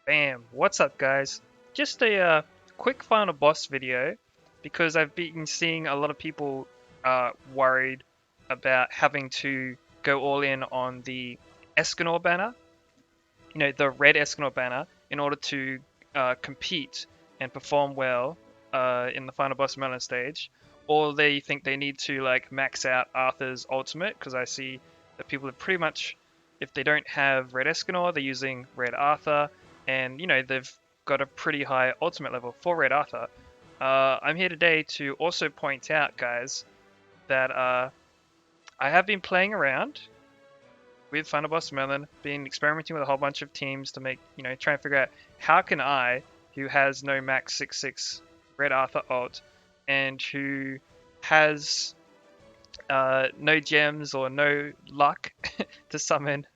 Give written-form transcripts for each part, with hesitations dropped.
Bam! What's up, guys? Just a quick final boss video because I've been seeing a lot of people worried about having to go all in on the Escanor banner, the red Escanor banner, in order to compete and perform well in the final boss Merlin stage, or they think they need to like max out Arthur's ultimate because I see that people have pretty much, if they don't have red Escanor, they're using red Arthur, and they've got a pretty high ultimate level for red Arthur. I'm here today to also point out, guys, that I have been playing around with Final Boss Merlin, been experimenting with a whole bunch of teams to make, try and figure out how can I, who has no max 6/6 Red Arthur ult, and who has no gems or no luck to summon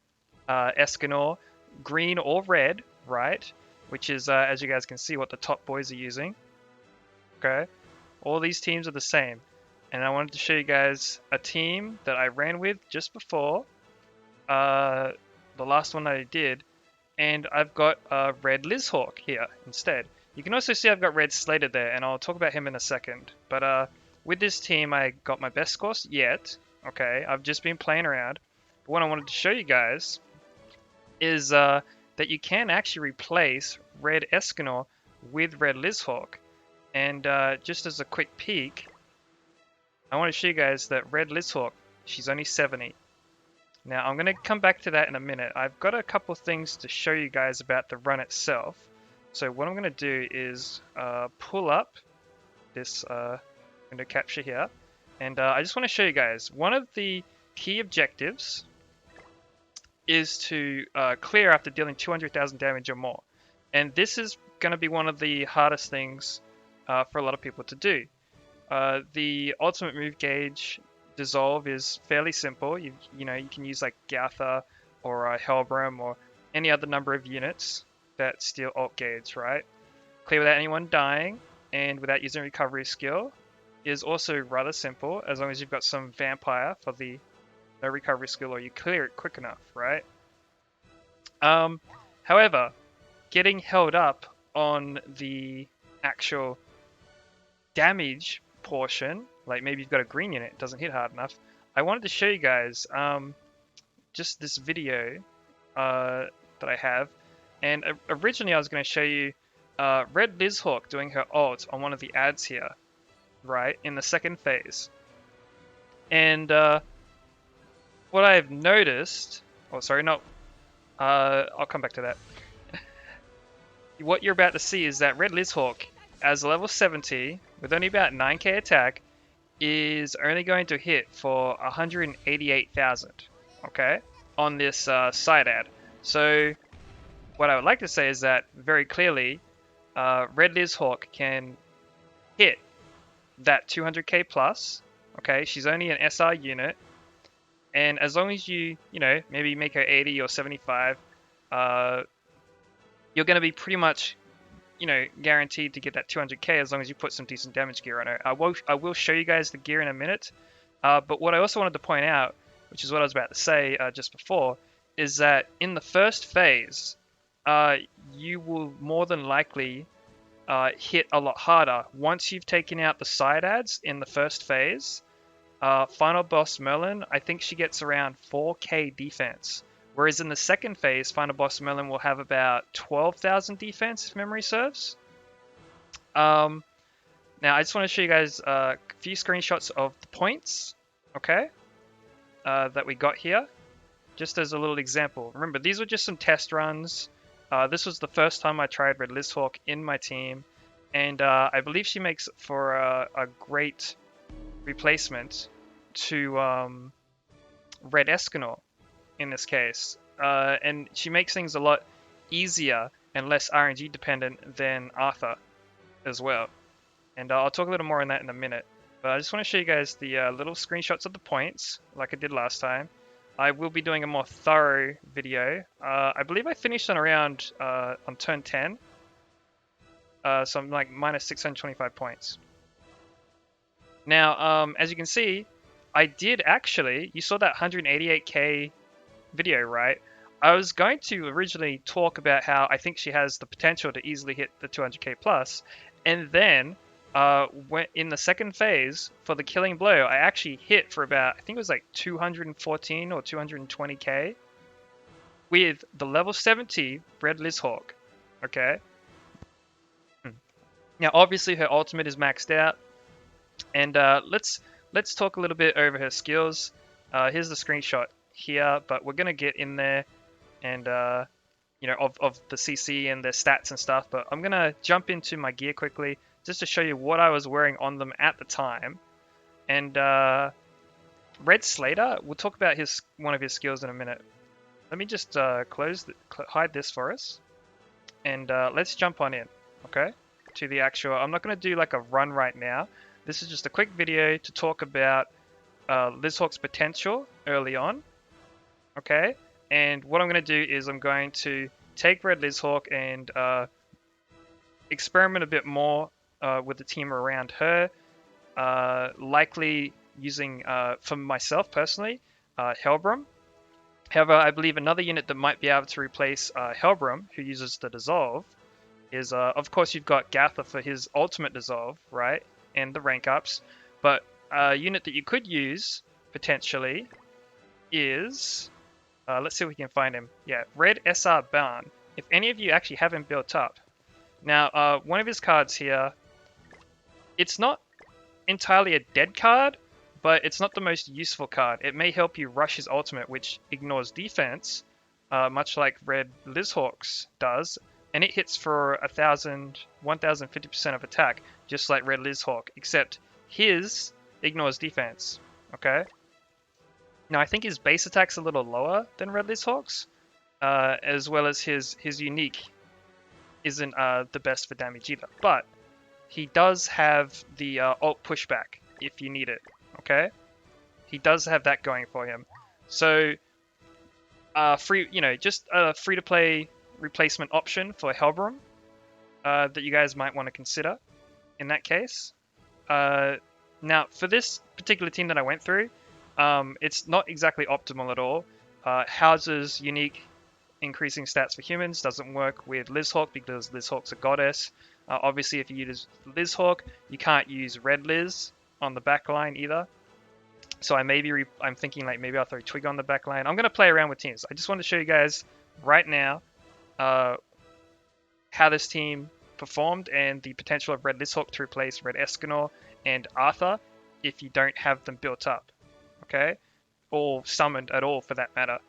Escanor, green or red, right? Which is, as you guys can see, what the top boys are using. Okay, all these teams are the same, and I wanted to show you guys a team that I ran with just before uh, the last one that I did, and I've got red LizHawk here instead. You can also see I've got red slated there, and I'll talk about him in a second. But with this team, I got my best scores yet. Okay, I've just been playing around. But what I wanted to show you guys is that you can actually replace red Escanor with red LizHawk. And just as a quick peek, I want to show you guys that red LizHawk, she's only 70. Now, I'm going to come back to that in a minute. I've got a couple things to show you guys about the run itself. So what I'm going to do is pull up this window capture here. And I just want to show you guys, one of the key objectives is to clear after dealing 200,000 damage or more. And this is going to be one of the hardest things for a lot of people to do. The ultimate move gauge dissolve is fairly simple. You can use like Gatha or Helbram or any other number of units that steal alt gauge, right? Clear without anyone dying and without using recovery skill is also rather simple as long as you've got some vampire for the no recovery skill or you clear it quick enough, right? However, getting held up on the actual damage portion, like maybe you've got a green unit, it doesn't hit hard enough. I wanted to show you guys just this video that I have, and originally I was going to show you Red LizHawk doing her ult on one of the ads here, right, in the second phase. And what I've noticed, oh sorry, no, I'll come back to that. What you're about to see is that Red LizHawk, as level 70, with only about 9k attack, is only going to hit for 188,000, okay, on this side ad. So what I would like to say is that very clearly, Red LizHawk can hit that 200k plus, okay, she's only an SR unit, and as long as you maybe make her 80 or 75, you're going to be pretty much guaranteed to get that 200k as long as you put some decent damage gear on her. I will show you guys the gear in a minute, but what I also wanted to point out, which is what I was about to say just before, is that in the first phase, you will more than likely hit a lot harder once you've taken out the side ads in the first phase. Final boss Merlin, I think she gets around 4k defense. Whereas in the second phase, Final Boss Merlin will have about 12,000 defense, if memory serves. Now, I just want to show you guys a few screenshots of the points, okay, that we got here, just as a little example. Remember, these were just some test runs. This was the first time I tried Red LizHawk in my team, and I believe she makes for a great replacement to Red Escanor in this case, and she makes things a lot easier and less RNG dependent than Arthur as well. And I'll talk a little more on that in a minute. But I just want to show you guys the little screenshots of the points, like I did last time. I will be doing a more thorough video. I believe I finished on around on turn 10, so I'm like minus 625 points. Now, as you can see, I did actually, you saw that 188k video, right? I was going to originally talk about how I think she has the potential to easily hit the 200k plus, and then when in the second phase for the killing blow, I actually hit for about, I think it was like 214 or 220k with the level 70 Red LizHawk. Okay. Now, obviously, her ultimate is maxed out, and let's talk a little bit over her skills. Here's the screenshot here, but we're gonna get in there and of the CC and their stats and stuff. But I'm gonna jump into my gear quickly just to show you what I was wearing on them at the time. And Red Slater, we'll talk about one of his skills in a minute. Let me just hide this for us, and let's jump on in, okay? To the actual. I'm not gonna do like a run right now. This is just a quick video to talk about LizHawk's potential early on, okay? And what I'm going to do is I'm going to take Red LizHawk and experiment a bit more with the team around her, likely using, for myself personally, Hellbrum. However, I believe another unit that might be able to replace Hellbrum, who uses the Dissolve, is, of course, you've got Gather for his ultimate Dissolve, right? And the rank ups. But a unit that you could use, potentially, is... let's see if we can find him. Yeah, Red SR Barn. If any of you actually have him built up. Now, one of his cards here, it's not entirely a dead card, but it's not the most useful card. It may help you rush his ultimate, which ignores defense, much like Red LizHawk's does, and it hits for 1050% of attack, just like Red LizHawk, except his ignores defense, okay? Now, I think his base attack's a little lower than Red LizHawk's, as well as his unique isn't the best for damage either. But he does have the ult pushback if you need it, okay? He does have that going for him. So, just a free-to-play replacement option for Hellbrum that you guys might want to consider in that case. Now, for this particular team that I went through, it's not exactly optimal at all. House's unique increasing stats for humans doesn't work with LizHawk because LizHawk's a goddess. Obviously, if you use LizHawk, you can't use Red Liz on the back line either. So I'm thinking like maybe I'll throw Twig on the back line. I'm going to play around with teams. I just want to show you guys right now how this team performed and the potential of Red LizHawk to replace Red Escanor and Arthur if you don't have them built up, okay? Or summoned at all for that matter.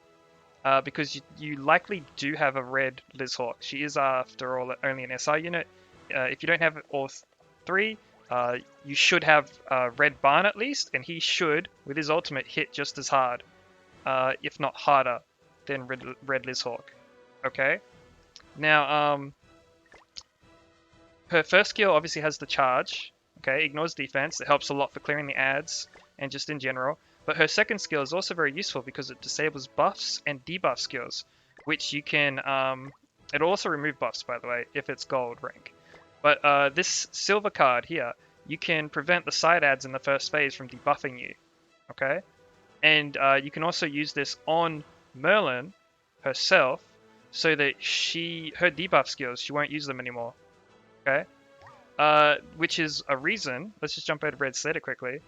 Because you likely do have a Red LizHawk. She is, after all, only an SR unit. If you don't have all three, you should have Red Barn at least, and he should, with his ultimate, hit just as hard, if not harder, than Red LizHawk. Okay? Now, her first skill obviously has the charge. Okay, ignores defense. It helps a lot for clearing the ads and just in general. But her second skill is also very useful because it disables buffs and debuff skills, which you can... it'll also remove buffs, by the way, if it's gold rank. But this silver card here, you can prevent the side ads in the first phase from debuffing you. Okay? And you can also use this on Merlin herself, so that her debuff skills, she won't use them anymore. Okay? Which is a reason... Let's just jump over to Red Slater quickly.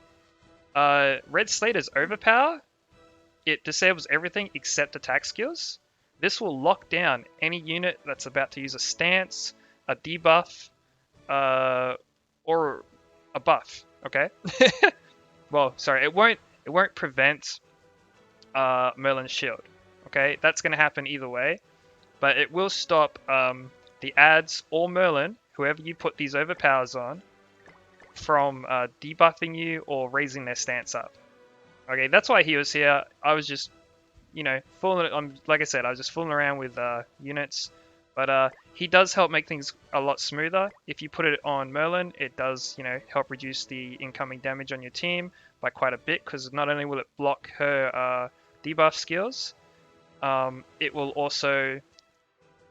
Red Slater's overpower, it disables everything except attack skills. This will lock down any unit that's about to use a stance, a debuff, or a buff. Okay. Well, sorry, it won't prevent Merlin's shield. Okay, that's going to happen either way, but it will stop the ads or Merlin, whoever you put these overpowers on, from debuffing you or raising their stance up. Okay, that's why he was here. I was just, like I said, I was just fooling around with units. But he does help make things a lot smoother. If you put it on Merlin, it does, help reduce the incoming damage on your team by quite a bit, because not only will it block her debuff skills, it will also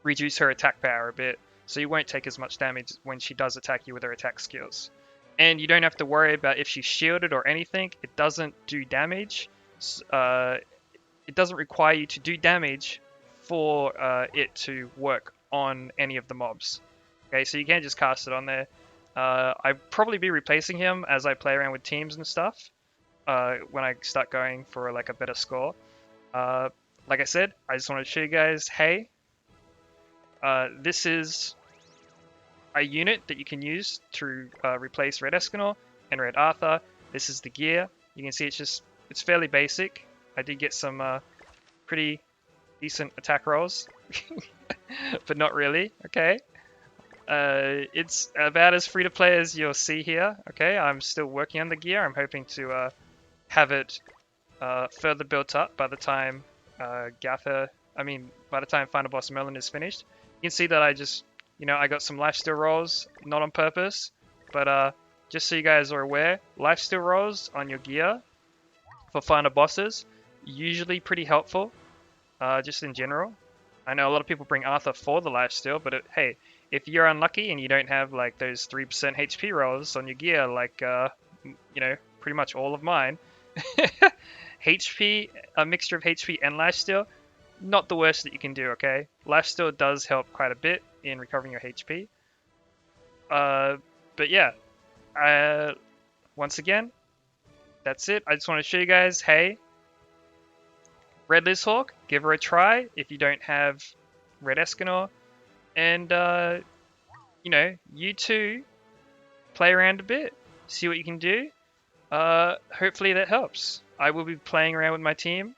reduce her attack power a bit, so you won't take as much damage when she does attack you with her attack skills. And you don't have to worry about if she's shielded or anything. It doesn't do damage. It doesn't require you to do damage for it to work on any of the mobs. Okay, so you can't just cast it on there. I'd probably be replacing him as I play around with teams and stuff when I start going for like a better score. Like I said, I just want to show you guys, hey, this is a unit that you can use to replace Red Escanor and Red Arthur. This is the gear. You can see it's fairly basic. I did get some pretty decent attack rolls, but not really. Okay, it's about as free to play as you'll see here. Okay, I'm still working on the gear. I'm hoping to have it further built up by the time by the time Final Boss Merlin is finished. You can see that I got some lifesteal rolls, not on purpose, but just so you guys are aware, lifesteal rolls on your gear for final bosses, usually pretty helpful, just in general. I know a lot of people bring Arthur for the lifesteal, but hey, if you're unlucky and you don't have like those 3% HP rolls on your gear, like pretty much all of mine, HP, a mixture of HP and lifesteal, not the worst that you can do, okay? Lifesteal does help quite a bit in recovering your HP. But yeah, once again, that's it. I just want to show you guys, hey, Red LizHawk, give her a try if you don't have Red Escanor. And, you too, play around a bit, see what you can do. Hopefully that helps. I will be playing around with my team,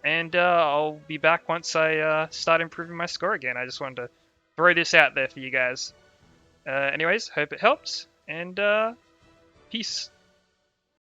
and I'll be back once I start improving my score again. I just wanted to throw this out there for you guys. Anyways, hope it helps, and peace.